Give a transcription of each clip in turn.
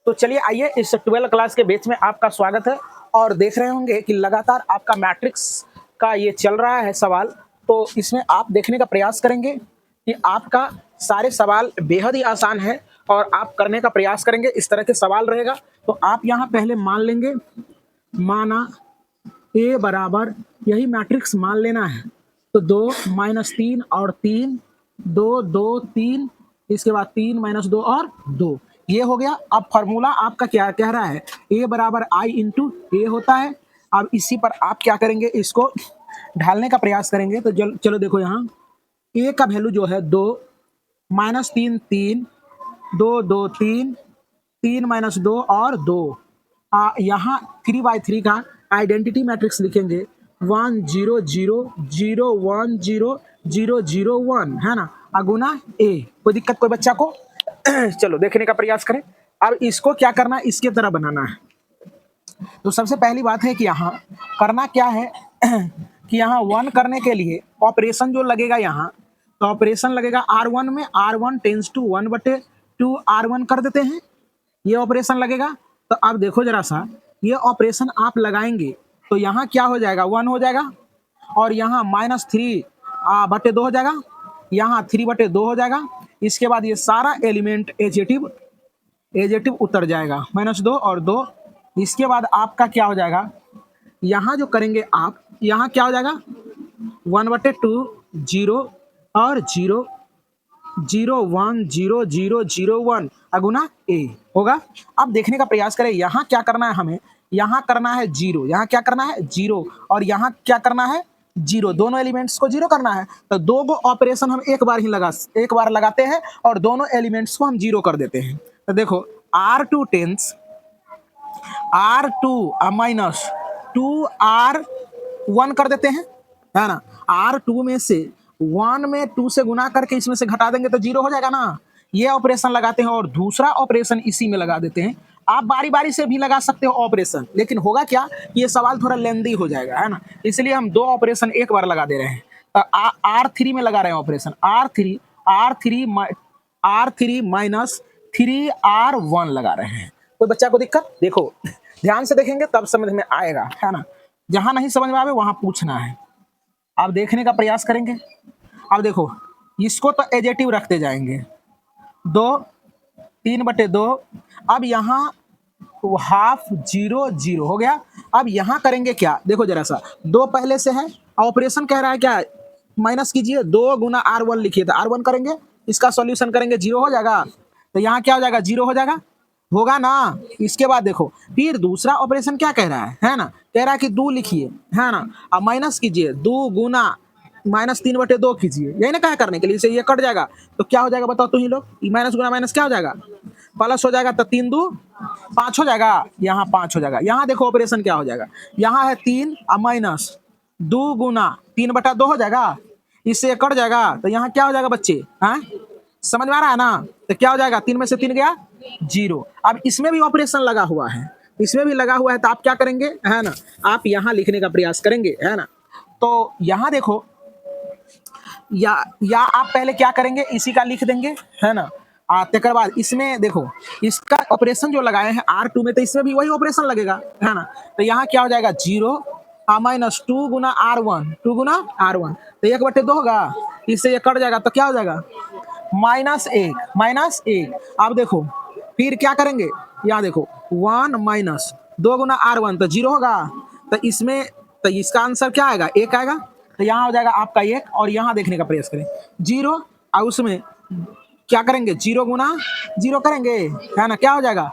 तो चलिए आइए, इस 12 क्लास के बैच में आपका स्वागत है। और देख रहे होंगे कि लगातार आपका मैट्रिक्स का ये चल रहा है सवाल। तो इसमें आप देखने का प्रयास करेंगे कि आपका सारे सवाल बेहद ही आसान है और आप करने का प्रयास करेंगे। इस तरह के सवाल रहेगा। तो आप यहाँ पहले मान लेंगे, माना ए बराबर, यही मैट्रिक्स मान लेना है। तो 2 - 3 और 3, 2 2 3, इसके बाद 3 - 2 और 2, ये हो गया। अब फॉर्मूला आपका क्या कह रहा है, ए बराबर आई इंटू ए होता है। अब इसी पर आप क्या करेंगे, इसको ढालने का प्रयास करेंगे। तो चलो देखो, यहाँ ए का वैल्यू जो है 2 -3 3, 2 2 3, 3 - 2 और 2। यहाँ 3/3 का आइडेंटिटी मैट्रिक्स लिखेंगे, 1 0 0 0 1 0 0 0 1, है ना, अगुना ए। कोई दिक्कत कोई बच्चा को? चलो देखने का प्रयास करें। अब इसको क्या करना है, इसके तरह बनाना है। तो सबसे पहली बात है कि यहाँ करना क्या है कि यहाँ 1 करने के लिए ऑपरेशन जो लगेगा, यहाँ तो ऑपरेशन लगेगा R1 में, R1 टेंस टू 1/2 R1 कर देते हैं, ये ऑपरेशन लगेगा। तो अब देखो जरा सा, ये ऑपरेशन आप लगाएंगे तो यहाँ क्या हो जाएगा, 1 हो जाएगा, और यहाँ -3/2 हो जाएगा, यहाँ 3/2 हो जाएगा। इसके बाद ये सारा एलिमेंट एजेटिव उतर जाएगा, -2 और 2। इसके बाद आपका क्या हो जाएगा, यहाँ जो करेंगे आप, यहाँ क्या हो जाएगा, 1/2 0 और 0 0 1 0 0 0 1 अगुना ए होगा। अब देखने का प्रयास करें, यहाँ क्या करना है हमें, यहाँ करना है 0, यहाँ क्या करना है 0, और यहाँ क्या करना है 0, दोनों एलिमेंट्स को 0 करना है। तो दो गो ऑपरेशन हम एक बार लगाते हैं और दोनों एलिमेंट्स को हम 0 कर देते हैं। तो देखो, R2 टेंस R2 -2 R1 कर देते हैं, है ना। R2 में से 1 में 2 से गुना करके इसमें से घटा देंगे तो 0 हो जाएगा ना। ये ऑपरेशन लगाते हैं और दूसरा ऑपरेशन इसी में लगा देते हैं। आप बारी बारी से भी लगा सकते हो ऑपरेशन, लेकिन होगा क्या, ये सवाल थोड़ा लेंदी हो जाएगा, है ना। इसलिए हम 2 ऑपरेशन एक बार लगा दे रहे हैं। तो R3 में लगा रहे हैं ऑपरेशन, R3 -3R1 लगा रहे हैं। कोई बच्चा को दिक्कत? देखो ध्यान से देखेंगे तब समझ में आएगा, है ना। जहां नहीं समझ में आवे वहां पूछना है। आप देखने का प्रयास करेंगे। अब देखो, इसको तो एजेटिव रखते जाएंगे, 2 3/2। अब यहाँ हाफ 0 0 हो गया। अब यहाँ करेंगे क्या, देखो जरा सा, 2 पहले से है, ऑपरेशन कह रहा है क्या, माइनस कीजिए, 2 गुना R1 लिखिए, तो R1 करेंगे, इसका सॉल्यूशन करेंगे, 0 हो जाएगा। तो यहाँ क्या हो जाएगा, 0 हो जाएगा, होगा ना। इसके बाद देखो, फिर दूसरा ऑपरेशन क्या कह रहा है ना, कह रहा है कि 2 लिखिए, है ना, अब माइनस कीजिए, 2 गुना -3/2 कीजिए, यही ना कहा करने के लिए, इसे ये कट जाएगा। तो क्या हो जाएगा बताओ तुम ही लोग, माइनस गुना माइनस क्या हो जाएगा, प्लस हो जाएगा। तो 3 2 5 हो जाएगा, यहाँ 5 हो जाएगा। यहाँ देखो ऑपरेशन क्या हो जाएगा, यहाँ है 3 -2 गुना 3/2 हो जाएगा, इससे कट जाएगा। तो यहाँ क्या हो जाएगा बच्चे, हाँ समझ में आ रहा है ना। तो क्या हो जाएगा, 3 में से 3 गया 0। अब इसमें भी ऑपरेशन लगा हुआ है, इसमें भी लगा हुआ है, तो आप क्या करेंगे, है ना, आप यहाँ लिखने का प्रयास करेंगे, है ना। तो यहाँ देखो, या आप पहले क्या करेंगे, इसी का लिख देंगे, है ना। तकर बाद इसमें देखो, इसका ऑपरेशन जो लगाए हैं R2 में, तो इसमें भी वही ऑपरेशन लगेगा, है ना। तो यहाँ क्या हो जाएगा, 0 -2 गुना R1, 2 गुना R1, तो 1/2 होगा, इससे ये कट जाएगा। तो क्या हो जाएगा, -1। अब देखो फिर क्या करेंगे, यहाँ देखो 1 -2 गुना R1, तो 0 होगा। तो इसमें, तो इसका आंसर क्या आएगा, 1 आएगा। तो यहाँ हो जाएगा आपका 1, और यहाँ देखने का प्रयास करें 0, और उसमें क्या करेंगे, 0 गुना 0 करेंगे, है ना, क्या हो जाएगा,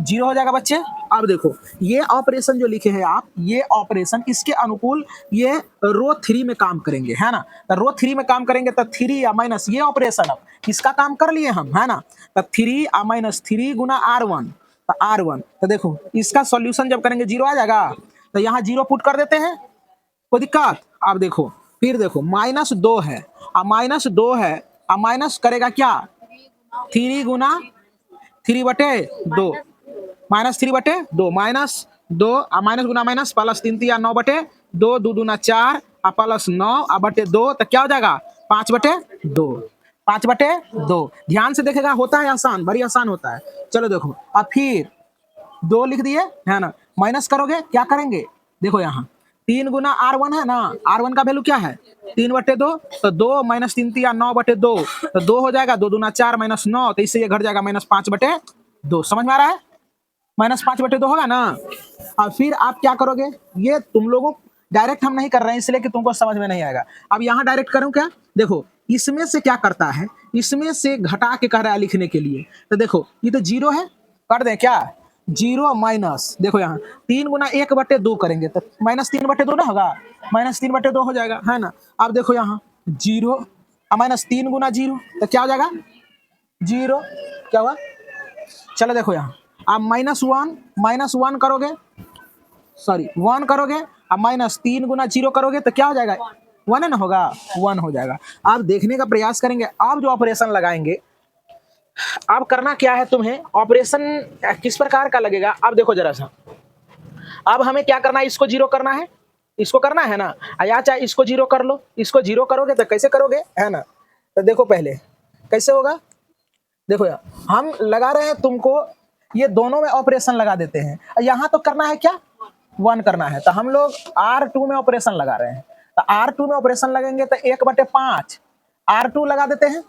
0 हो जाएगा बच्चे। अब देखो, ये ऑपरेशन जो लिखे हैं आप, ये ऑपरेशन इसके अनुकूल ये रो 3 में काम करेंगे, है ना। तो रो 3 में काम करेंगे, तो 3 या माइनस, ये ऑपरेशन अब इसका काम कर लिए हम, है ना। तो 3 -3 गुना R1, तो R1, तो देखो इसका सॉल्यूशन जब करेंगे 0 आ जाएगा। तो यहाँ 0 पुट कर देते हैं, कोई दिक्कत। अब देखो, फिर देखो -2 है, अब -2 है, अब माइनस करेगा क्या, 3 गुना 3/2, -3/2, -2, माइनस गुना माइनस, प्लस 3 3 9/2, 2 2 4, प्लस 9/2, तो क्या हो जाएगा 5/2। 5/2। ध्यान से देखेगा, होता है आसान, बड़ी आसान होता है। चलो देखो, अब फिर 2 लिख दिए है ना, माइनस करोगे, क्या करेंगे, देखो यहाँ 3 गुना R1 है ना, R1 का वैल्यू क्या है 3/2, तो 2 माइनस 3 या 9/2, तो 2 हो जाएगा, 2 दूना 4 माइनस 9, तो इससे ये घट जाएगा -5/2। समझ में आ रहा है, -5/2 होगा ना। अब फिर आप क्या करोगे, ये तुम लोगों डायरेक्ट हम नहीं कर रहे हैं इसलिए कि तुमको समझ में नहीं आएगा। अब यहाँ डायरेक्ट करूँ क्या, देखो इसमें से क्या करता है, इसमें से घटा के कह रहा है लिखने के लिए, तो देखो ये तो 0 है, कर दें क्या, 0 माइनस, देखो यहाँ 3 गुना 1/2 करेंगे तो -3/2 ना होगा, -3/2 हो जाएगा, है ना। अब देखो यहाँ 0 -3 गुना 0, तो क्या हो जाएगा 0, क्या हुआ, चलो देखो यहाँ आप -1 करोगे, सॉरी 1 करोगे, अब -3 गुना 0 करोगे तो क्या हो जाएगा 1 है ना, होगा 1 हो जाएगा। आप देखने का प्रयास करेंगे, आप जो ऑपरेशन लगाएंगे, अब करना क्या है तुम्हें, ऑपरेशन किस प्रकार का लगेगा, अब देखो जरा सा, अब हमें क्या करना है, इसको 0 करना है, इसको करना है ना, या चाहे इसको 0 कर लो, इसको 0 करोगे तो कैसे करोगे, है ना, तो देखो पहले कैसे होगा, देखो यार हम लगा रहे हैं तुमको, ये दोनों में ऑपरेशन लगा देते हैं, यहाँ तो करना है क्या 1 करना है, तो हम लोग R2 में ऑपरेशन लगा रहे हैं, तो R2 में ऑपरेशन लगेंगे तो 1/5 R2 लगा देते हैं,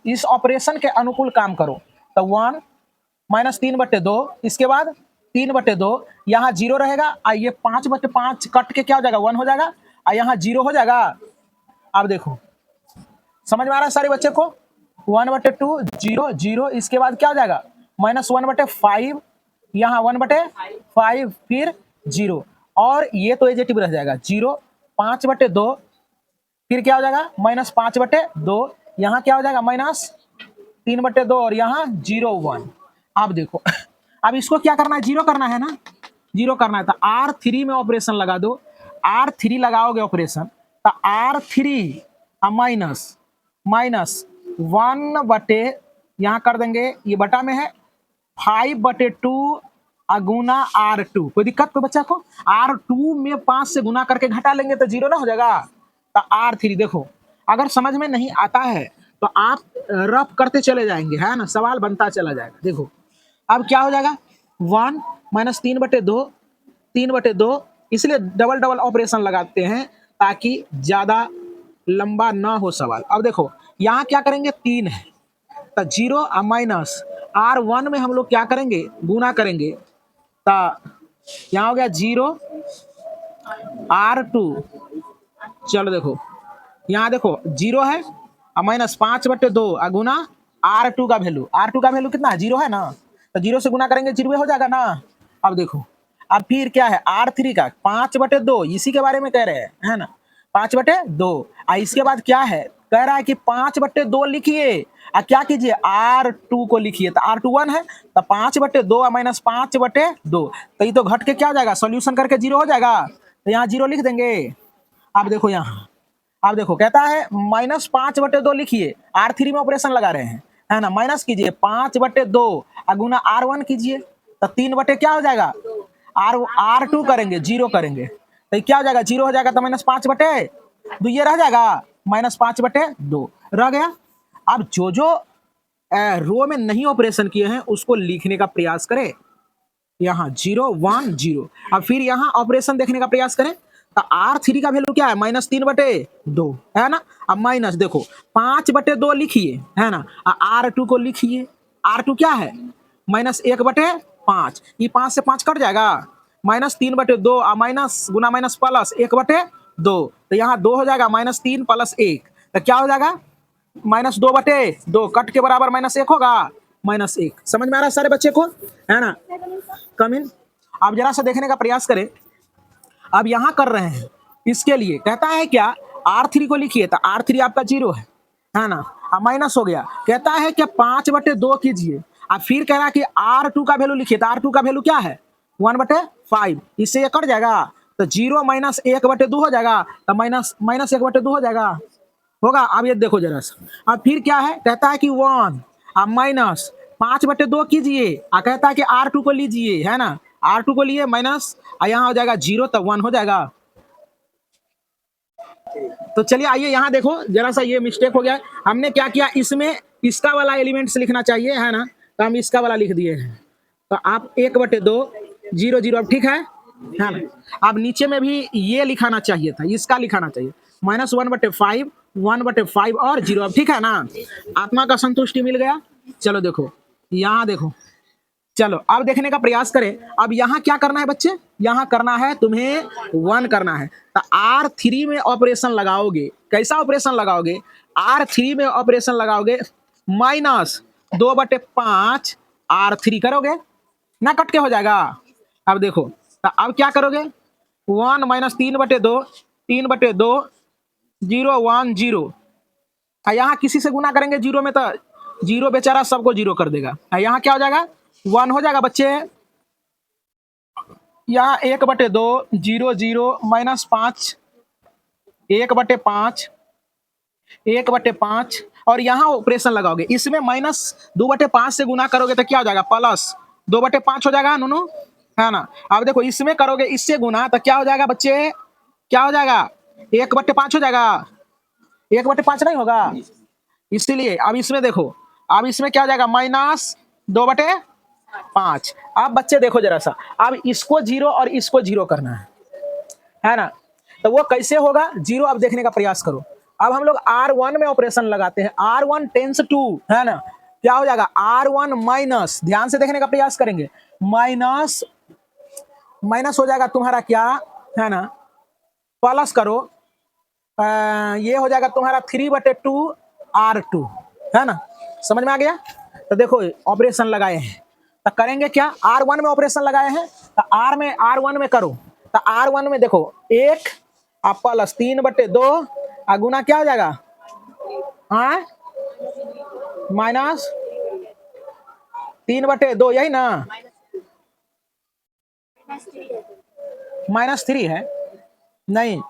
इस ऑपरेशन के अनुकूल काम करो, तो 1 -3/2, इसके बाद 3/2, यहाँ 0 रहेगा, और ये 5/5 कट के क्या हो जाएगा 1 हो जाएगा, और यहाँ 0 हो जाएगा। अब देखो समझ में आ रहा है सारे बच्चे को, 1/2 0 0, इसके बाद क्या हो जाएगा -1/5, यहाँ 1/5 फिर 0, और ये तो एजेटिव रह जाएगा 0, 5/2, फिर क्या हो जाएगा -5/2, यहाँ क्या हो जाएगा -3/2, और यहाँ 0 1। अब देखो अब इसको क्या करना है, 0 करना है ना, 0 करना है, तो R3 में ऑपरेशन लगा दो, R3 लगाओगे ऑपरेशन, तो R3 माइनस 1 यहाँ कर देंगे, ये बटा में है 5/2 गुना R2, कोई दिक्कत कोई बच्चा को, R2 में 5 से गुना करके घटा लेंगे तो 0 ना हो जाएगा, तो R3 देखो, अगर समझ में नहीं आता है तो आप रफ करते चले जाएंगे, है ना, सवाल बनता चला जाएगा। देखो अब क्या हो जाएगा 1 -3/2, 3/2, इसलिए डबल ऑपरेशन लगाते हैं ताकि ज्यादा लंबा ना हो सवाल। अब देखो यहाँ क्या करेंगे 3 है, तो 0 माइनस R1 में हम लोग क्या करेंगे गुना करेंगे, तो यहाँ हो गया 0 R2, चलो देखो यहाँ देखो 0 है, -5/2 गुना R2 का वैल्यू कितना है 0 है ना, तो 0 से गुना करेंगे 0 हो जाएगा ना। अब देखो अब फिर क्या है R3 का 5/2, इसी के बारे में कह रहे हैं, है ना, 5/2, इसके बाद क्या है कह रहा है कि 5/2 लिखिए, क्या कीजिए R2 को लिखिए, तो R2 1 है, तो 5/2 -5/2, तो ये तो घट के क्या हो जाएगा, सॉल्यूशन करके 0 हो जाएगा, तो यहाँ 0 लिख देंगे। अब देखो यहाँ, अब देखो कहता है -5/2 लिखिए, R3 में ऑपरेशन लगा रहे हैं, है ना, माइनस कीजिए 5/2 गुना R1 कीजिए, तो 3 क्या हो जाएगा R2 करेंगे 0 करेंगे, तो क्या हो जाएगा 0 हो जाएगा, तो -5/2 ये रह जाएगा, -5/2 रह गया। अब जो रो में नहीं ऑपरेशन किए हैं उसको लिखने का प्रयास करें, यहाँ 0 1 0, अब फिर यहाँ ऑपरेशन देखने का प्रयास करें, तो R3 का वैल्यू क्या है -3/2, है ना, अब माइनस देखो 5/2 लिखिए, है ना, R2 को लिखिए, R2 क्या है -1/5, ये 5 से 5 कट जाएगा, -3/2 माइनस गुना माइनस प्लस 1/2, तो यहाँ 2 हो जाएगा -3 + 1, तो क्या हो जाएगा -2/2, कट के बराबर -1 होगा, -1। समझ में आ रहा है सारे बच्चे को, है ना, कम इन। अब जरा सा देखने का प्रयास करें, अब यहाँ कर रहे हैं इसके लिए कहता है क्या R3 को लिखिए, तो R3 आपका 0 है ना, अब माइनस हो गया, कहता है क्या 5/2 कीजिए, अब फिर कह रहा है कि R2 का वैल्यू लिखिए, तो R2 का वैल्यू क्या है 1/5, इससे ये कट जाएगा, तो 0 - 1/2 हो जाएगा, तो -1/2 हो जाएगा, होगा। अब ये देखो जरा सा, अब फिर क्या है कहता है कि 1 अब माइनस 5/2 कीजिए, कहता है कि R2 को लीजिए, है ना, R2 को लिए माइनस, यहाँ हो जाएगा 0, तो 1 हो जाएगा, तो चलिए आइए यहाँ देखो, जरा सा ये मिस्टेक हो गया है। हमने क्या किया, इसमें इसका वाला एलिमेंट्स लिखना चाहिए, है ना, तो हम इसका वाला लिख दिए हैं। तो आप 1/2 0 0, अब ठीक है ना। अब नीचे में भी ये लिखाना चाहिए था, इसका लिखाना चाहिए -1/5 1/5 और 0, अब ठीक है ना। आत्मा का संतुष्टि मिल गया। चलो देखो, यहाँ देखो, चलो अब देखने का प्रयास करें। अब यहाँ क्या करना है बच्चे, यहाँ करना है तुम्हें 1 करना है। तो R3 में ऑपरेशन लगाओगे, कैसा ऑपरेशन लगाओगे, R3 में ऑपरेशन लगाओगे -2/5 R3 करोगे ना, कट के हो जाएगा। अब देखो, तो अब क्या करोगे, 1 -3/2 3/2 0 1 0। यहाँ किसी से गुना करेंगे 0 में, तो 0 बेचारा सबको 0 कर देगा। यहाँ क्या हो जाएगा, 1 हो जाएगा बच्चे। यहाँ 1/2 0 0 -5 1/5 1/5, और यहाँ ऑपरेशन लगाओगे, इसमें -2/5 से गुना करोगे तो क्या हो जाएगा, +2/5 हो जाएगा नूनू, है ना। अब देखो इसमें करोगे इससे गुना, तो क्या हो जाएगा बच्चे, क्या हो जाएगा, 1/5 हो जाएगा, 1/5 नहीं होगा। इसीलिए अब इसमें देखो, अब इसमें क्या हो जाएगा, -2/5। अब बच्चे देखो जरा सा, अब इसको 0 और इसको 0 करना है ना, तो वो कैसे होगा 0, अब देखने का प्रयास करो। अब हम लोग R1 में ऑपरेशन लगाते हैं, R1 टेंस टू, है ना, क्या हो जाएगा, R1 माइनस, ध्यान से देखने का प्रयास करेंगे, माइनस हो जाएगा तुम्हारा क्या, है ना, प्लस करो, ये हो जाएगा तुम्हारा 3/2 R2, है ना, समझ में आ गया। तो देखो ऑपरेशन लगाए हैं, तो करेंगे क्या, R1 में ऑपरेशन लगाए हैं, तो R1 में करो, तो R1 में देखो 1 प्लस 3/2 गुना क्या हो जाएगा, हाँ, -3/2, यही ना, -3 है नहीं,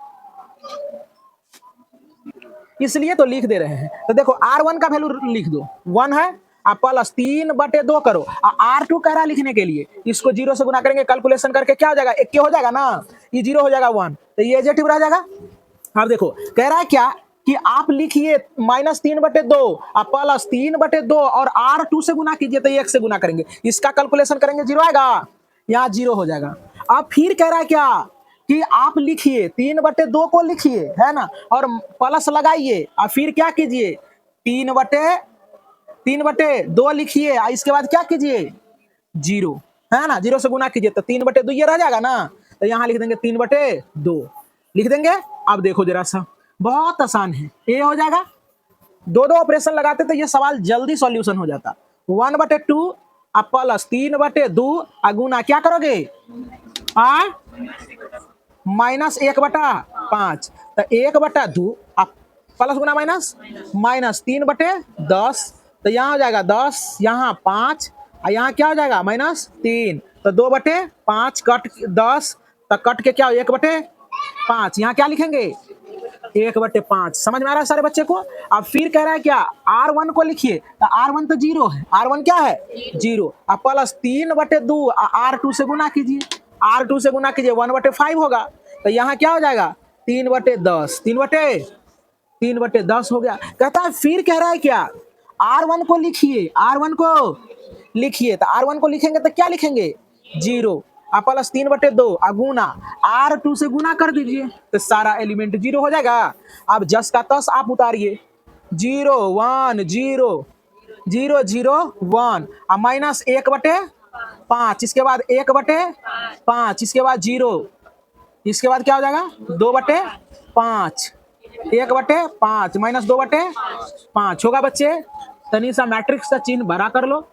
इसलिए तो लिख दे रहे हैं। तो देखो R1 का वैल्यू लिख दो, 1 है, आप प्लस 3/2 करो, R2 कह रहा है लिखने के लिए, इसको 0 से गुना करेंगे, कैलकुलेशन करके क्या हो जाएगा, 1 हो जाएगा ना, ये 0 हो जाएगा 1, तो ये एजेटिव रह जाएगा। अब देखो कह रहा है क्या कि आप लिखिए -3/2 प्लस 3/2 और R2 से गुना कीजिए, तो 1 से गुना करेंगे, इसका कैलकुलेशन करेंगे 0 आएगा, यहाँ 0 हो जाएगा। अब फिर कह रहा है क्या कि आप लिखिए 3/2 को लिखिए, है ना, और प्लस लगाइए, और फिर क्या कीजिए, 3/2 लिखिए, और इसके बाद क्या कीजिए 0, है ना, 0 से गुना कीजिए, तो 3/2 ये रह जाएगा ना, तो यहाँ लिख देंगे 3/2 लिख देंगे। अब देखो जरा सा, बहुत आसान है, ये हो जाएगा, दो ऑपरेशन लगाते तो ये सवाल जल्दी सॉल्यूशन हो जाता। 1/2 प्लस 3/2 गुना क्या करोगे, -1/5, तो 1/2 प्लस गुना -3/10, तो यहाँ हो जाएगा 10, यहाँ 5, और यहाँ क्या हो जाएगा -3, तो 2/5 कट 10, तो कट के क्या हो 1/5, यहाँ क्या लिखेंगे 1/5। समझ में आ रहा है सारे बच्चे को। अब फिर कह रहा है क्या, R1 को लिखिए, तो R1 तो 0 है, R1 क्या है 0, प्लस 3/2 R2 से गुना कीजिए, R2 से गुना कीजिए 1/5 होगा, तो यहाँ क्या हो जाएगा 3/10, 3/10 हो गया। कहता है फिर कह रहा है क्या, R1 को लिखिए, R1 को लिखिए, तो R1 को लिखेंगे तो क्या लिखेंगे 0 प्लस 3/2 गुना R2 से गुना कर दीजिए, तो सारा एलिमेंट 0 हो जाएगा। अब जस का तस आप उतारिए, 0 1 0 0 0 1 -1/5, इसके बाद 1/5, इसके बाद 0, इसके बाद क्या हो जाएगा 2/5, 1/5 -2/5 होगा बच्चे। तनी सा मैट्रिक्स का चिन्ह बड़ा कर लो।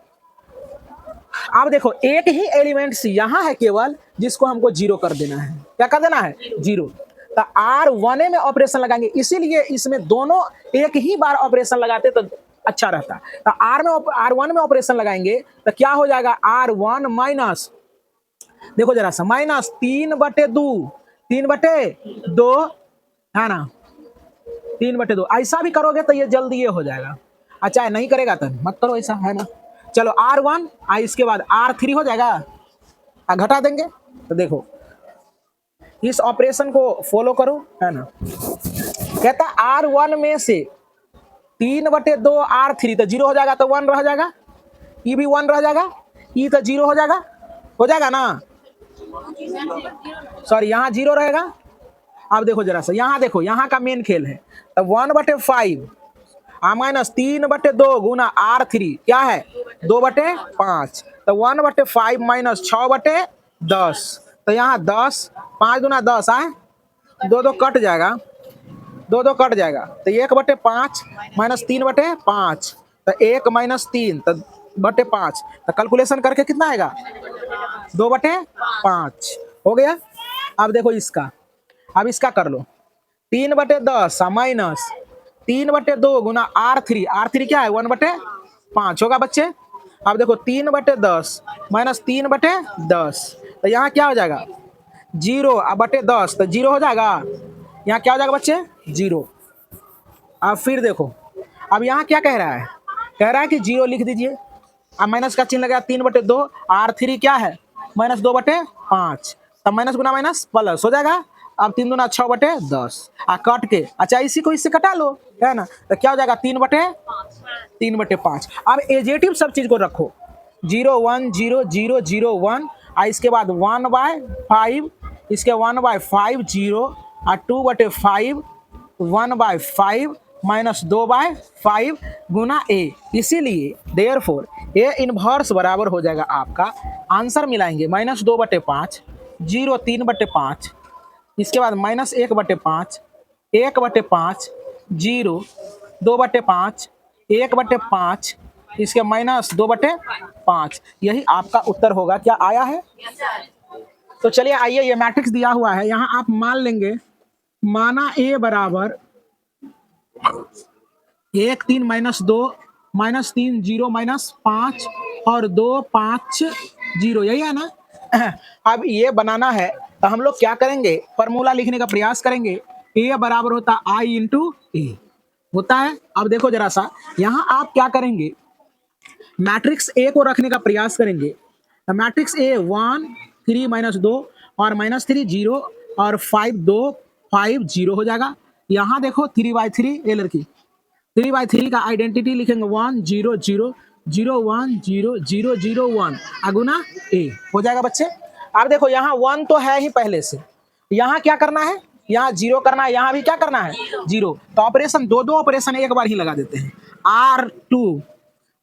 अब देखो एक ही एलिमेंट्स यहाँ है केवल, जिसको हमको 0 कर देना है, क्या कर देना है 0। तो R1 में ऑपरेशन लगाएंगे, इसीलिए इसमें दोनों एक ही बार ऑपरेशन लगाते तो अच्छा रहता। तो R1 में ऑपरेशन लगाएंगे तो क्या हो जाएगा, R1 माइनस, देखो जरा सा, -3/2 3/2, है ना, 3/2, ऐसा भी करोगे तो ये जल्दी ये हो जाएगा। अच्छा नहीं करेगा तो मत करो ऐसा, है ना। चलो R1 इसके बाद R3 हो जाएगा, घटा देंगे। तो देखो इस ऑपरेशन को फॉलो करो, है ना। कहता R1 में से 3/2 R3 तो 0 हो जाएगा, तो 1 रह जाएगा, ये भी 1 रह जाएगा, ये तो 0 हो जाएगा ना, सॉरी यहाँ 0 रहेगा। अब देखो जरा सा, यहाँ देखो, यहाँ का मेन खेल है, तो 1/5 माइनस 3/2 गुना R3 क्या है 2/5, तो 1/5 माइनस 6/10, तो यहाँ 10, 5 दूना 10 आए, 2 कट जाएगा, 2 कट जाएगा, तो 1/5 माइनस 3/5, तो 1 माइनस 3 तो 5, तो कैलकुलेशन करके कितना आएगा 2/5 हो गया। अब देखो इसका, अब इसका कर लो, 3/10 माइनस 3/2 गुना R3 क्या है 1/5 होगा बच्चे। अब देखो 3/10 माइनस 3/10, तो यहाँ क्या हो जाएगा 0, अब बटे 10 तो 0 हो जाएगा, यहाँ क्या हो जाएगा बच्चे 0। अब फिर देखो, अब यहाँ क्या कह रहा है, कह रहा है कि 0 लिख दीजिए, अब माइनस का चिन्ह लगा 3/2, R3 क्या है माइनस 2/5, तब माइनस गुना माइनस प्लस हो जाएगा, अब 3 दूना 6/10 कट के, अच्छा इसी को इससे कटा लो, है ना, तो क्या हो जाएगा 3/5। अब एजेटिव सब चीज को रखो, 0 1 0 0 0 1, इसके बाद 1/5, इसके 1/5 0 और 2/5 1/5 माइनस 2/5 गुना ए, इसीलिए देयरफॉर ए इनवर्स बराबर हो जाएगा आपका, आंसर मिलाएंगे माइनस 2/5 0 3/5, इसके बाद माइनस 1/5 1/5 0 2/5 1/5, इसके माइनस 2/5, यही आपका उत्तर होगा। क्या आया है? तो चलिए आइए, ये मैट्रिक्स दिया हुआ है, यहाँ आप मान लेंगे, माना ए बराबर 1 3 माइनस 2 माइनस 3 0 माइनस 5 और 2 5 0, यही है ना। अब ये बनाना है तो हम लोग क्या करेंगे, फॉर्मूला लिखने का प्रयास करेंगे, ए बराबर होता आई इंटू ए होता है। अब देखो जरा सा, यहाँ आप क्या करेंगे, मैट्रिक्स ए को रखने का प्रयास करेंगे, तो मैट्रिक्स ए 1 3 माइनस 2 और माइनस 3 0 और 5 2 5 0 हो जाएगा। यहाँ देखो 3/3, ए लड़की 3/3 का आइडेंटिटी लिखेंगे 1 0 0 0 1 0 0 0 1 अगुना ए हो जाएगा बच्चे। अब देखो यहाँ 1 तो है ही पहले से, यहाँ क्या करना है, यहाँ 0 करना है, यहाँ भी क्या करना है 0, तो ऑपरेशन दो ऑपरेशन एक बार ही लगा देते हैं।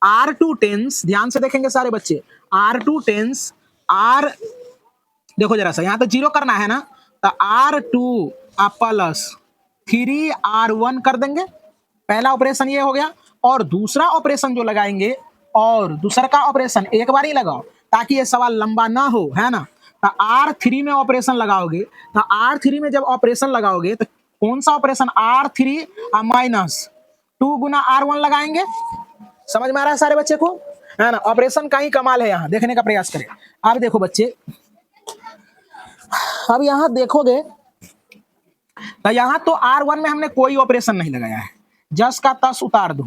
R2 टेंस, ध्यान से देखेंगे सारे बच्चे, R2 टेंस R, देखो जरा सा, यहाँ तो 0 करना है ना, तो R2 प्लस 3R1 कर देंगे, पहला ऑपरेशन ये हो गया। और दूसरा ऑपरेशन जो लगाएंगे, और दूसरा का ऑपरेशन एक बार ही लगाओ ताकि ये सवाल लंबा ना हो, है ना। तो R3 में ऑपरेशन लगाओगे, तो R3 में जब ऑपरेशन लगाओगे तो कौन सा ऑपरेशन, R3 माइनस 2 गुना R1 लगाएंगे। समझ में आ रहा है सारे बच्चे को, है ना। ऑपरेशन का ही कमाल है, यहाँ देखने का प्रयास करें। अब देखो बच्चे, अब यहाँ देखोगे तो यहाँ तो R1 में हमने कोई ऑपरेशन नहीं लगाया है, जस का तस उतार दो,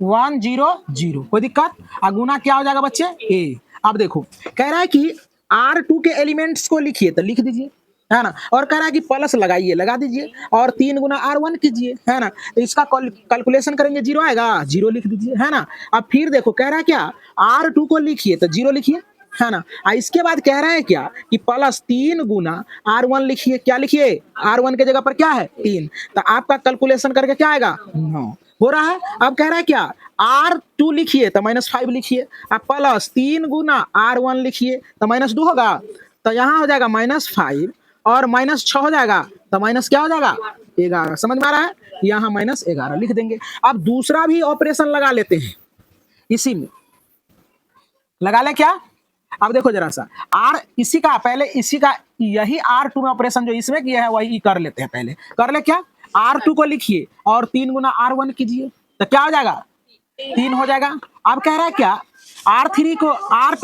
1 0 0, कोई दिक्कत। गुना क्या हो जाएगा बच्चे ए। अब देखो कह रहा है कि R2 के एलिमेंट्स को लिखिए, तो लिख दीजिए, है ना। और कह रहा है कि प्लस लगाइए, लगा दीजिए, और 3 गुना R1 कीजिए, है ना। तो इसका कैलकुलेशन करेंगे 0 आएगा, 0 लिख दीजिए, है ना। अब फिर देखो कह रहा है क्या, R2 को लिखिए, तो 0 लिखिए, है ना। इसके बाद कह रहा है क्या कि प्लस 3 गुना R1 लिखिए, क्या लिखिए, R1 के जगह पर क्या है 3, तो आपका कैलकुलेशन करके क्या आएगा 9 हो रहा है। अब कह रहा है क्या, R2 लिखिए तो -5 लिखिए, अब प्लस 3 गुना R1 लिखिए तो -2 होगा, तो यहाँ हो जाएगा -5 और -6 हो जाएगा, तो माइनस क्या हो जाएगा 11। समझ में आ रहा है, यहाँ -11 लिख देंगे। अब दूसरा भी ऑपरेशन लगा लेते हैं, इसी में लगा ले क्या। अब देखो जरा सा, R इसी का पहले, इसी का यही R2 में ऑपरेशन जो इसमें किया है वही कर लेते हैं, पहले कर ले क्या, R2 को लिखिए और 3 गुना R1 कीजिए, तो क्या हो जाएगा 3 हो जाएगा। अब कह रहा है क्या, R2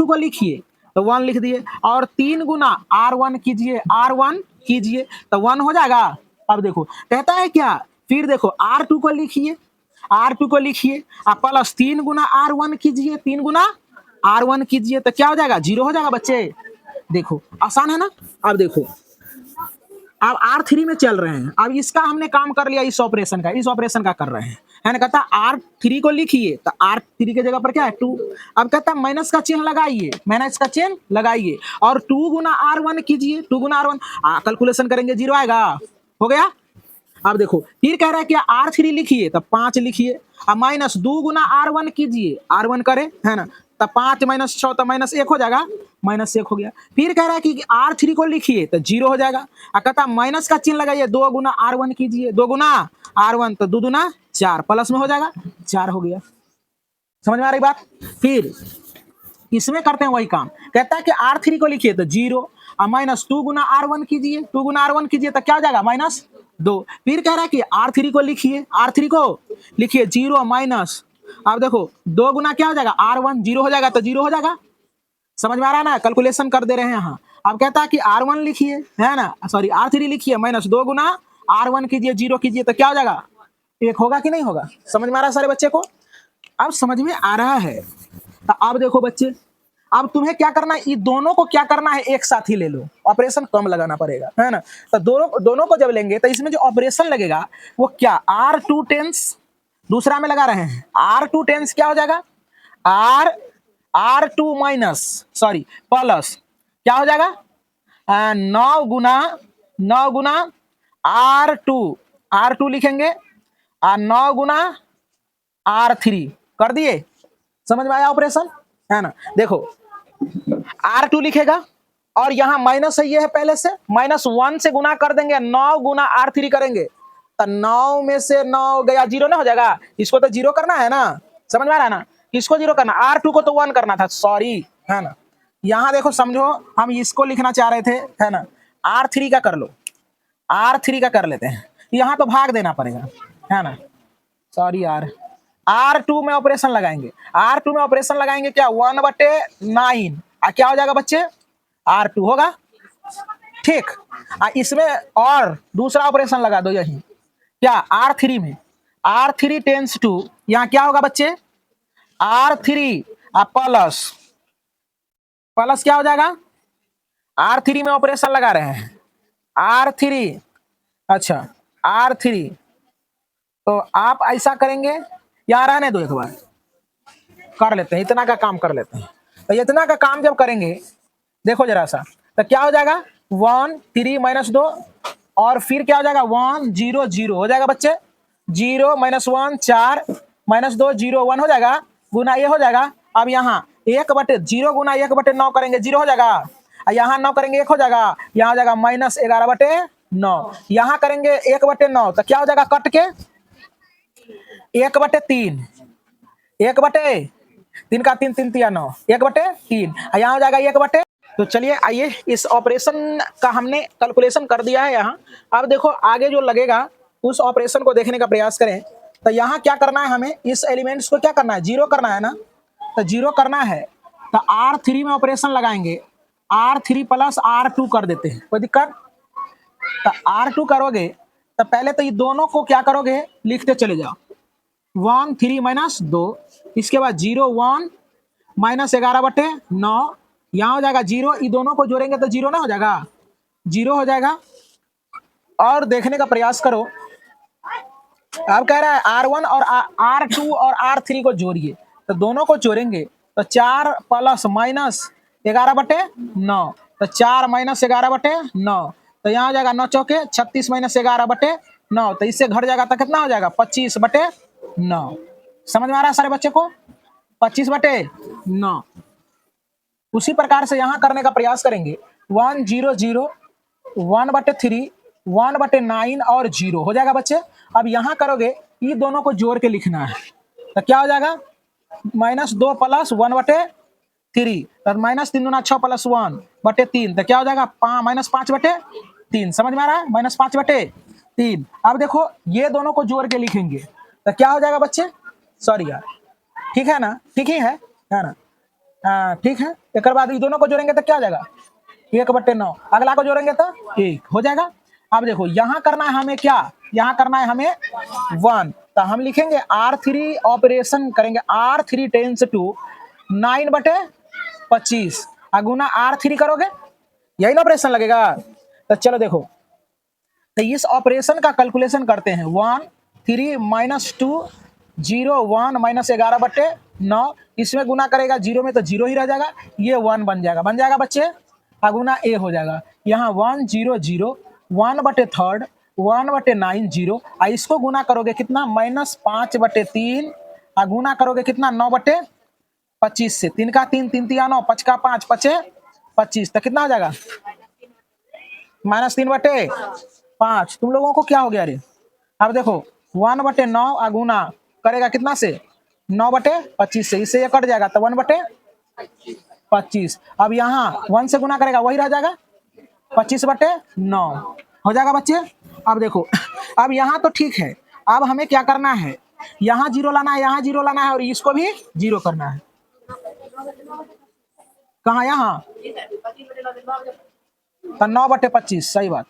को लिखिए तो 1 लिख दिए, और 3 गुना R1 कीजिए तो 1 हो जाएगा। अब देखो कहता है क्या, फिर देखो R2 को लिखिए प्लस 3 गुना R1 कीजिए, 3 गुना R1 कीजिए, तो क्या हो जाएगा 0 हो जाएगा बच्चे। देखो आसान है ना। अब देखो अब R3 में चल रहे हैं। अब इसका हमने काम कर लिया, इस ऑपरेशन का कर रहे हैं, है ना। कहता R3 को लिखिए, तो R3 की जगह पर क्या है 2। अब कहता है माइनस का चिन्ह लगाइए, माइनस का चिन्ह लगाइए और 2 गुना R1 कीजिए, 2 गुना R1 कैलकुलेशन करेंगे 0 आएगा, हो गया। अब देखो फिर कह रहा है कि R3 लिखिए, तब 5 लिखिए। अब माइनस 2 गुना R1 कीजिए, R1 करे, है ना, तब 5 माइनस 6 तो माइनस 1 हो जाएगा, माइनस 1 हो गया। फिर कह रहा है कि R3 को लिखिए, तो 0 हो जाएगा। अब कहता माइनस का चिन्ह लगाइए, 2 गुना R1 कीजिए, 2 गुना R1 तो 2 दूना 4, प्लस में हो जाएगा, 4 हो गया। समझ में आ रही बात। फिर इसमें करते हैं वही काम, कहता है कि R3 को लिखिए तो 0 और माइनस 2 गुना R1 कीजिए, 2 गुना R1 कीजिए तो क्या हो जाएगा माइनस 2। फिर कह रहा है कि R3 को लिखिए, R3 को लिखिए 0 माइनस, अब देखो 2 गुना क्या हो जाएगा R1, 0 हो जाएगा तो 0 हो जाएगा। समझ में आ रहा है ना, कैलकुलेशन कर दे रहे हैं यहाँ। अब कहता है कि R1 लिखिए, है ना, सॉरी R3 लिखिए, माइनस 2 गुना R1 कीजिए, 0 कीजिए तो क्या हो जाएगा 1 होगा कि नहीं होगा। समझ में आ रहा है सारे बच्चे को, अब समझ में आ रहा है। तो अब देखो बच्चे, अब तुम्हें क्या करना है, ये दोनों को क्या करना है एक साथ ही ले लो, ऑपरेशन कम लगाना पड़ेगा, है ना। तो दोनों को जब लेंगे तो इसमें जो ऑपरेशन लगेगा वो क्या, R2 टेंस दूसरा में लगा रहे हैं, R2 टेंस क्या हो जाएगा, R2 माइनस सॉरी प्लस क्या हो जाएगा 9 गुना R2 लिखेंगे और 9 गुना R3 कर दिए। समझ में आया ऑपरेशन, है ना। देखो R2 लिखेगा और यहाँ माइनस है, ये है पहले से, -1 से गुना कर देंगे, 9 गुना R3 करेंगे तो 9 में से 9 गया 0 ना हो जाएगा, इसको तो 0 करना है ना। समझ में आ रहा है ना, किसको 0 करना, R2 को तो 1 करना था, सॉरी, है ना। यहाँ देखो समझो, हम इसको लिखना चाह रहे थे, है ना, R3 का कर लो, R3 का कर लेते हैं, यहाँ तो भाग देना पड़ेगा, है ना, सॉरी यार। R2 में ऑपरेशन लगाएंगे, R2 में ऑपरेशन लगाएंगे क्या 1/9 क्या हो जाएगा बच्चे R2 होगा, ठीक। इसमें और दूसरा ऑपरेशन लगा दो यही, क्या R3 में, R3 टेंस टू, यहाँ क्या होगा बच्चे R3 प्लस प्लस क्या हो जाएगा, R3 में ऑपरेशन लगा रहे हैं, R3, अच्छा R3, तो आप ऐसा करेंगे, यहाँ रहने दो एक बार कर लेते हैं, इतना का काम कर लेते हैं। तो इतना का काम जब करेंगे देखो जरा सा, तो क्या हो जाएगा 1 3 माइनस 2 और फिर क्या हो जाएगा 1 0 0 हो जाएगा बच्चे, 0 -1 4 -2 0 1 हो जाएगा, गुना ये हो जाएगा। अब यहाँ 1/0 गुना 1/9 करेंगे 0 हो जाएगा, यहाँ 9 करेंगे 1 हो जाएगा, यहाँ हो जाएगा -11/9, यहाँ करेंगे 1/9 तो क्या हो जाएगा कट के 1/3, 1/3 का 3 3 3 9, 1/3 यहाँ हो जाएगा 1/। तो चलिए आइए इस ऑपरेशन का हमने कैलकुलेशन कर दिया है यहाँ। अब देखो आगे जो लगेगा उस ऑपरेशन को देखने का प्रयास करें। तो यहाँ क्या करना है, हमें इस एलिमेंट्स को क्या करना है 0 करना है ना, तो 0 करना है तो R3 में ऑपरेशन लगाएंगे, R3 प्लस R2 कर देते हैं, कोई दिक्कत। तो R2 करोगे तो पहले तो ये दोनों को क्या करोगे लिखते चले जाओ, 1 3 माइनस 2, इसके बाद 0 1 -11/9, यहाँ हो जाएगा 0, ये दोनों को जोड़ेंगे तो 0 ना हो जाएगा, 0 हो जाएगा। और देखने का प्रयास करो, अब कह रहा है R1 और R2 और R3 को जोड़िए, तो दोनों को जोड़ेंगे तो 4 प्लस माइनस 11/9, तो 4 माइनस 11/9, तो यहाँ हो जाएगा 9 चौके 36 माइनस 11/9, तो इससे घट जाएगा तो कितना हो जाएगा 25/9। समझ में आ रहा है सारे बच्चे को, 25/9। उसी प्रकार से यहाँ करने का प्रयास करेंगे, 1 0 0 1/3 1/9 और 0 हो जाएगा बच्चे। अब यहाँ करोगे ये दोनों को जोड़ के लिखना है, तो क्या हो जाएगा -2 प्लस 1/3, तो -3 दूना 6 प्लस 1/3, तो क्या हो जाएगा -5/3। समझ में आ रहा है, -5/3। अब देखो ये दोनों को जोड़ के लिखेंगे तो क्या हो जाएगा बच्चे, सॉरी यार, ठीक है ना, ठीक ही है ना, हाँ ठीक है। एक बाद ये दोनों को जोड़ेंगे तो क्या हो जाएगा 1/9, अगला को जोड़ेंगे तो 1 हो जाएगा। अब देखो यहाँ करना है हमें क्या, यहाँ करना है हमें 1, तो हम लिखेंगे R3 ऑपरेशन करेंगे, R3 tense to 9/25 Guna R3 करोगे, यही ना ऑपरेशन लगेगा। तो चलो देखो तो इस ऑपरेशन का कैलकुलेशन करते हैं। 1 3 माइनस 2 0 1 माइनस 11/9, इसमें गुना करेगा 0 में तो 0 ही रह जाएगा, ये 1 बन जाएगा बच्चे, गुना ए हो जाएगा। यहाँ 1 0 0 1/3 1/9 0, इसको गुना करोगे कितना -5/3, गुना करोगे कितना 9/25 से, 3 का 3 3 तिया 9, 5 का 5 5 25, तो कितना हो जाएगा -3/5। तुम लोगों को क्या हो गया रे? अब देखो 1/9 गुना करेगा कितना से 9/25 से, इससे ये कट जाएगा तो 1/25। अब यहाँ 1 से गुना करेगा वही रह जाएगा 25/9 हो जाएगा बच्चे। अब देखो अब यहाँ तो ठीक है, अब हमें क्या करना है, यहाँ 0 लाना है, यहाँ 0 लाना है, और इसको भी 0 करना है। कहाँ? यहाँ तो 9/25, सही बात।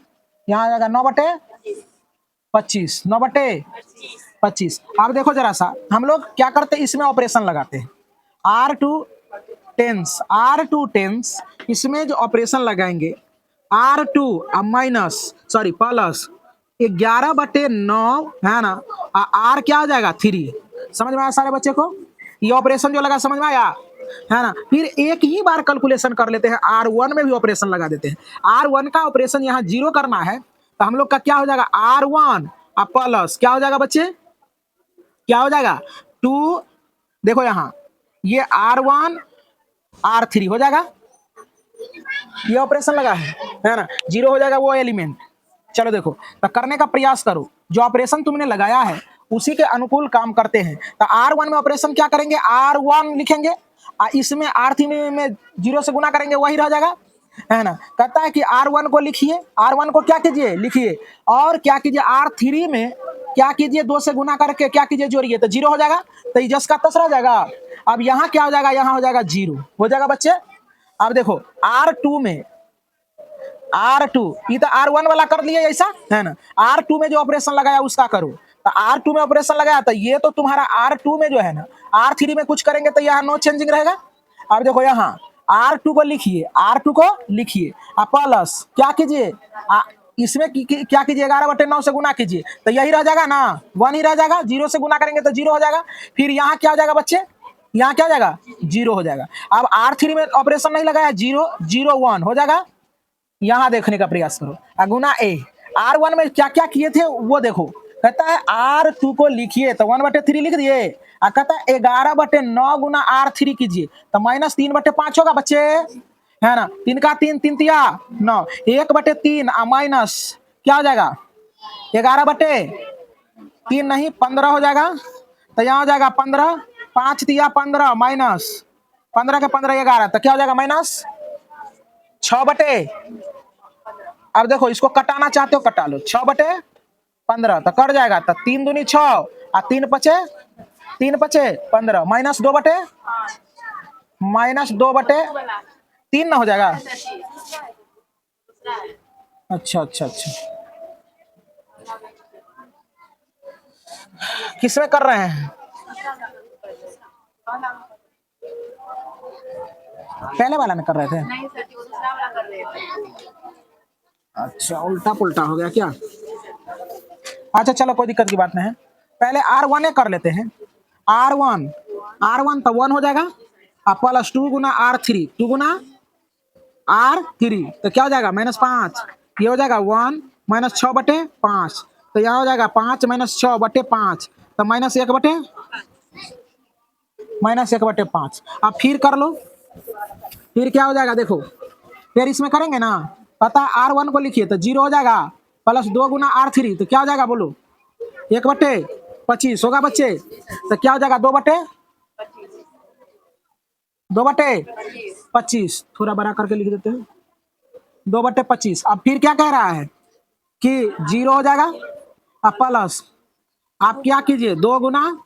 यहाँ आ जाएगा 9/25, 9/25। अब देखो जरा सा, हम लोग क्या करते हैं, इसमें ऑपरेशन लगाते हैं R2 10, इसमें जो ऑपरेशन लगाएंगे R2 प्लस 11/9 है ना, R क्या हो जाएगा 3। समझ में आया सारे बच्चे को? ये ऑपरेशन जो लगा समझ में आया है ना। फिर एक ही बार कैलकुलेशन कर लेते हैं, R1 में भी ऑपरेशन लगा देते हैं। R1 का ऑपरेशन यहाँ 0 करना है, तो हम लोग का क्या हो जाएगा R1 प्लस क्या हो जाएगा बच्चे, क्या हो जाएगा 2, देखो यहाँ ये R1 R3 हो जाएगा, ये ऑपरेशन लगा है ना, 0 हो जाएगा वो एलिमेंट। चलो देखो, तो करने का प्रयास करो, जो ऑपरेशन तुमने लगाया है उसी के अनुकूल काम करते हैं। तो R1 में ऑपरेशन क्या करेंगे, R1 लिखेंगे, इसमें R3 में 0 से गुना करेंगे वही रह जाएगा, है ना। कहता है कि R1 को लिखिए, R1 को क्या कीजिए लिखिए, और क्या कीजिए R3 में क्या कीजिए 2 से गुना करके क्या कीजिए जोड़िए, तो 0 हो जाएगा, तो जस का तस रह जाएगा। अब यहाँ क्या हो जाएगा, यहाँ हो जाएगा 0 हो जाएगा बच्चे। अब देखो R2 में ये तो R1 वाला कर लिए ऐसा, है ना। R2 में जो ऑपरेशन लगाया उसका करो, तो R2 में ऑपरेशन लगाया तो ये तो तुम्हारा R2 में जो है ना, R3 में कुछ करेंगे तो यहाँ नो चेंजिंग रहेगा। अब देखो यहाँ R2 को लिखिए, प्लस क्या कीजिए, इसमें क्या कीजिए 11/9 से गुना कीजिए, तो यही रह जाएगा ना, 1 ही रह जाएगा, 0 से गुना करेंगे तो 0 हो जाएगा। फिर यहाँ क्या हो जाएगा बच्चे, यहाँ क्या हो जाएगा 0 हो जाएगा। अब R3 में ऑपरेशन नहीं लगाया, 0 0 1 हो जाएगा। यहाँ देखने का प्रयास करो, गुना ए। R1 में क्या क्या किए थे वो देखो, कहता है R2 को लिखिए तो 1/3 लिख दिए, कहता है 11/9 गुना R3 कीजिए तो -3/5 होगा बच्चे, है ना। 3 का 3 3 तिया 9, 1/3 माइनस क्या हो जाएगा 11/3 नहीं 15 हो जाएगा, तो यहाँ हो जाएगा 15, 5 तिया 15 माइनस 15 के 15 11, तो क्या हो जाएगा -6/, अब देखो इसको कटाना चाहते हो कटा लो, 6/15 तो कट जाएगा, तो 3 दूनी 6 और 3 पचे 15 -2/3 ना हो जाएगा। अच्छा, किसमें कर रहे हैं, पहले वाला में कर रहे थे? नहीं सर जी, वो दूसरा वाला कर रहे थे। अच्छा, उल्टा पुल्टा हो गया क्या? अच्छा चलो कोई दिक्कत की बात नहीं है, पहले R1 कर लेते हैं। R1 तो 1 हो जाएगा, प्लस 2 गुना R3, 2 गुना R3 तो क्या हो जाएगा -5, ये हो जाएगा 1 -6/5, तो यहाँ हो जाएगा 5 -6/5, तो -1/5। अब फिर कर लो, फिर क्या हो जाएगा देखो, फिर इसमें करेंगे ना, पता है R1 को लिखिए तो 0 हो जाएगा, प्लस 2 गुना R3 तो क्या हो जाएगा बोलो 1/25 होगा बच्चे, तो क्या हो जाएगा 2/25, थोड़ा बड़ा करके लिख देते हैं 2/25। अब फिर क्या कह रहा है कि 0 हो जाएगा, अब प्लस आप क्या कीजिए 2 गुना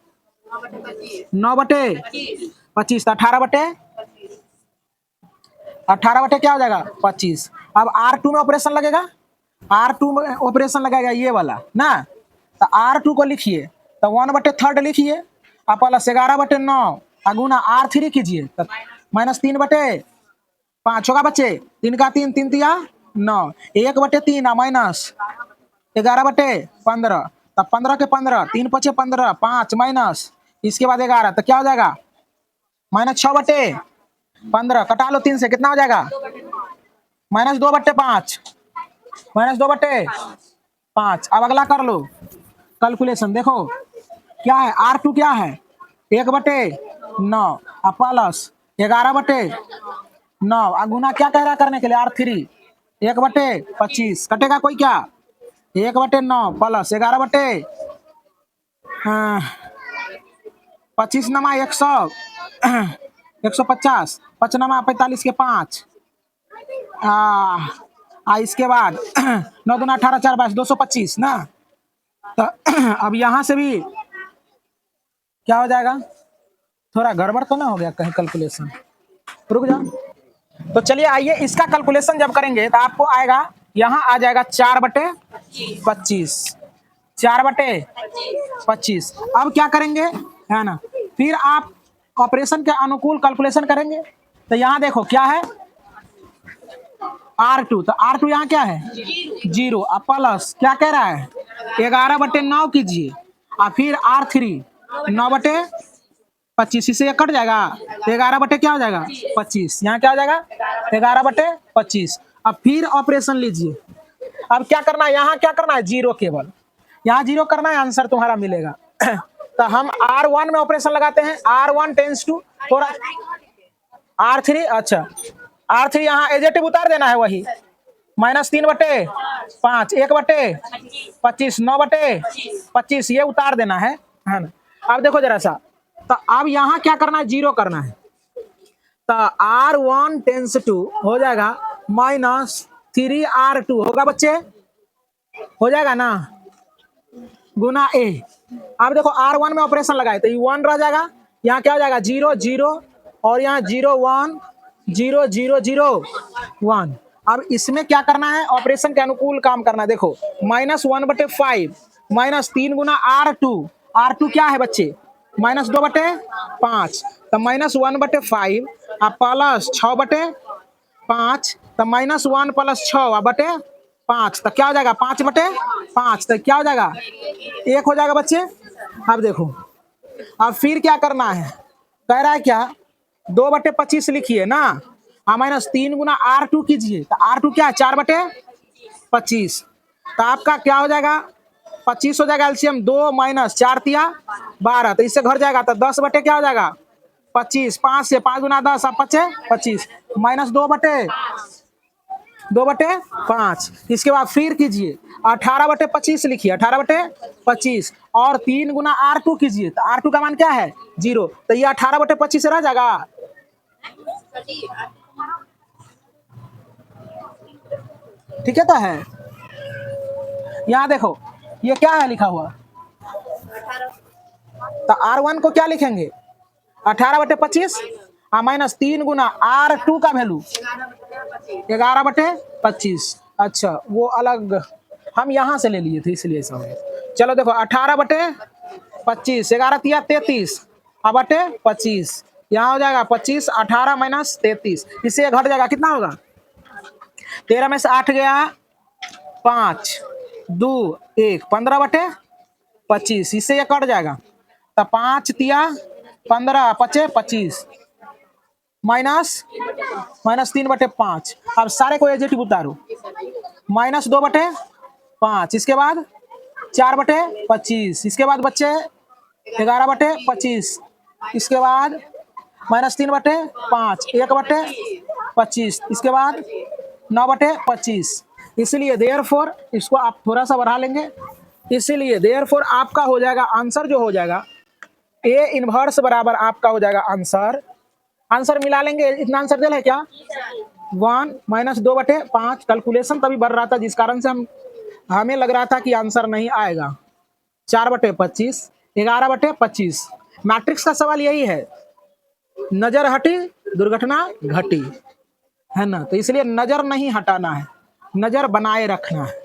9/25 तो 18/18 क्या हो जाएगा 25। अब R2 में ऑपरेशन लगेगा, R2 में ऑपरेशन लगाएगा ये वाला ना, तो R2 को लिखिए तो 1/3 लिखिए, आप प्लस 11/9 गुना R3 कीजिए तो -3/5 होगा बच्चे, 3 का 3 3 तिया 9, 1/3 माइनस 11/15, तब 15 के 15, 3 पचे 15, 5 माइनस इसके बाद 11, तो क्या हो जाएगा -6/15, कटा लो 3 से, कितना हो जाएगा -2/5, -2/5। अब अगला कर लो कैलकुलेशन, देखो क्या है R2 क्या है 1/9 प्लस 11/9 गुना क्या कह रहा है करने के लिए R3 1/25, कटेगा कोई क्या 1/9 प्लस 11/25 नमा 100 150 5 नमा 45 के 5 इसके बाद 9 दूना 18 4 22 225 ना। तो अब यहाँ से भी क्या हो जाएगा, थोड़ा गड़बड़ तो ना हो गया कहीं कैलकुलेशन, रुक जाओ। तो चलिए आइए इसका कैलकुलेशन जब करेंगे तो आपको आएगा, यहाँ आ जाएगा 4/25, 4/25। अब क्या करेंगे है ना, फिर आप ऑपरेशन के अनुकूल कैलकुलेशन करेंगे। तो यहाँ देखो क्या है R2, तो R2 यहाँ क्या है 0, अब प्लस क्या कह रहा है 11/9 कीजिए, और फिर R3 9/25, इससे ये कट जाएगा तो 11 क्या हो जाएगा 25, यहाँ क्या हो जाएगा 11/25। अब फिर ऑपरेशन लीजिए, अब क्या करना है, यहाँ क्या करना है 0, केवल यहाँ 0 करना है, आंसर तुम्हारा मिलेगा। तो हम R1 में ऑपरेशन लगाते हैं, R1 टेंस टू थोड़ा R3, अच्छा R3 यहाँ एजेटिव उतार देना है, वही -3/5 1/25 9/25 ये उतार देना है ना। अब देखो जरा सा, तो अब यहाँ क्या करना है 0 करना है, तो R1 टेंस टू हो जाएगा -3R2 होगा बच्चे, हो जाएगा ना गुना A। अब देखो R1 में ऑपरेशन लगाए तो ये 1 रह जाएगा, यहाँ क्या हो जाएगा 0 0 और यहाँ 0 1 0 0 0 1। अब इसमें क्या करना है, ऑपरेशन के अनुकूल काम करना है। देखो -1/5 -3 गुना R2 क्या है बच्चे -2/5, तो -1/5 प्लस 6/5, तो -1 प्लस 6/5, तो क्या हो जाएगा 5/5, तो क्या हो जाएगा 1 हो जाएगा बच्चे। अब देखो अब फिर क्या करना है, कह रहा है क्या 2/25 लिखिए ना, -3 गुना R2 कीजिए, तो R2 क्या है 4/25, तो आपका क्या हो जाएगा 25 हो जाएगा एलसीएम, 2 माइनस 4 तिया 12, तो इससे घर जाएगा तो 10 बटे क्या हो जाएगा 25, 5 से 5 गुना 10 अब 25 माइनस 2/5। इसके बाद फिर कीजिए 18/25 लिखिए, 18/25 और 3 गुना R2 कीजिए, तो R2 का मान क्या है 0, तो ये 18/25 रह जाएगा। ठीक है, तो है यहाँ देखो ये क्या है लिखा हुआ, तो R1 को क्या लिखेंगे 18/25 -3 गुना R2 का वैल्यू 11/25। अच्छा वो अलग हम यहाँ से ले लिए थे इसलिए ऐसा हो गया। चलो देखो 18/25 11 तिया 33 /25, यहाँ हो जाएगा 25, 18 माइनस 33, इससे घट जाएगा कितना होगा 13 में से 8 गया 5 2 1 15/25, इससे ये कट जाएगा, तो 5 तिया 15 पचे 25 -3/5। अब सारे को एजेटिव उतारो, -2/5, इसके बाद 4/25, इसके बाद बच्चे 11/25, इसके बाद -3/5 1/25, इसके बाद 9/25। इसलिए देयरफॉर इसको आप थोड़ा सा बढ़ा लेंगे, इसीलिए देयरफॉर आपका हो जाएगा आंसर जो हो जाएगा A इनवर्स बराबर आपका हो जाएगा आंसर मिला लेंगे। इतना आंसर दे है क्या 1 -2/5। कैलकुलेशन तभी बढ़ रहा था जिस कारण से हमें लग रहा था कि आंसर नहीं आएगा। 4/25 11/25 मैट्रिक्स का सवाल यही है, नजर हटी दुर्घटना घटी, है ना। तो इसलिए नजर नहीं हटाना है, नजर बनाए रखना है।